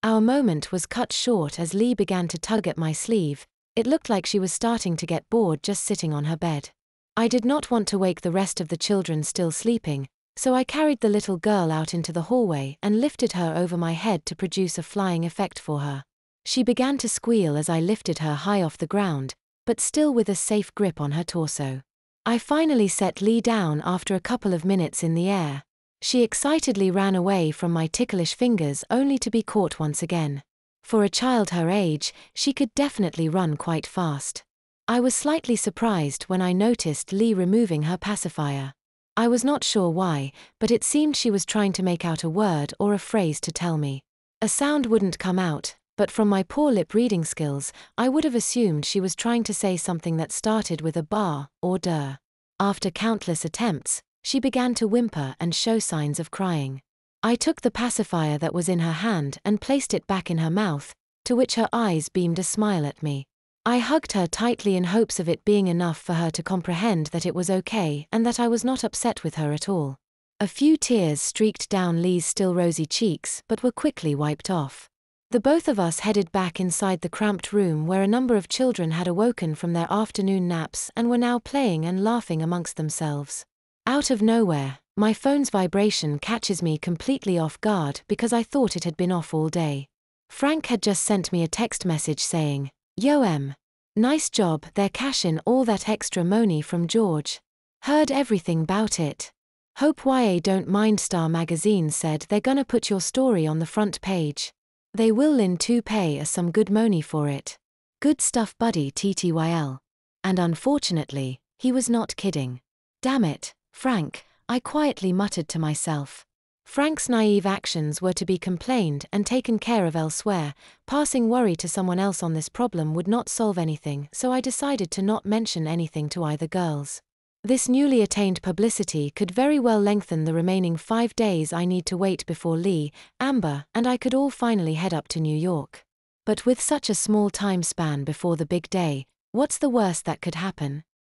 Our moment was cut short as Lee began to tug at my sleeve. It looked like she was starting to get bored just sitting on her bed. I did not want to wake the rest of the children still sleeping, so I carried the little girl out into the hallway and lifted her over my head to produce a flying effect for her. She began to squeal as I lifted her high off the ground, but still with a safe grip on her torso. I finally set Lee down after a couple of minutes in the air. She excitedly ran away from my ticklish fingers only to be caught once again. For a child her age, she could definitely run quite fast. I was slightly surprised when I noticed Lee removing her pacifier. I was not sure why, but it seemed she was trying to make out a word or a phrase to tell me. A sound wouldn't come out, but from my poor lip reading skills, I would have assumed she was trying to say something that started with a bar or der. After countless attempts, she began to whimper and show signs of crying. I took the pacifier that was in her hand and placed it back in her mouth, to which her eyes beamed a smile at me. I hugged her tightly in hopes of it being enough for her to comprehend that it was okay and that I was not upset with her at all. A few tears streaked down Lee's still rosy cheeks but were quickly wiped off. The both of us headed back inside the cramped room where a number of children had awoken from their afternoon naps and were now playing and laughing amongst themselves. Out of nowhere, my phone's vibration catches me completely off guard because I thought it had been off all day. Frank had just sent me a text message saying, "Yo Em. Nice job, they're cashin' all that extra money from George. Heard everything 'bout it. Hope YA don't mind. Star Magazine said they're gonna put your story on the front page. They will in to pay us some good money for it. Good stuff buddy TTYL." And unfortunately, he was not kidding. Damn it, Frank, I quietly muttered to myself. Frank's naive actions were to be complained and taken care of elsewhere. Passing worry to someone else on this problem would not solve anything, so I decided to not mention anything to either girls. This newly attained publicity could very well lengthen the remaining 5 days I need to wait before Lee, Amber, and I could all finally head up to New York. But with such a small time span before the big day, what's the worst that could happen?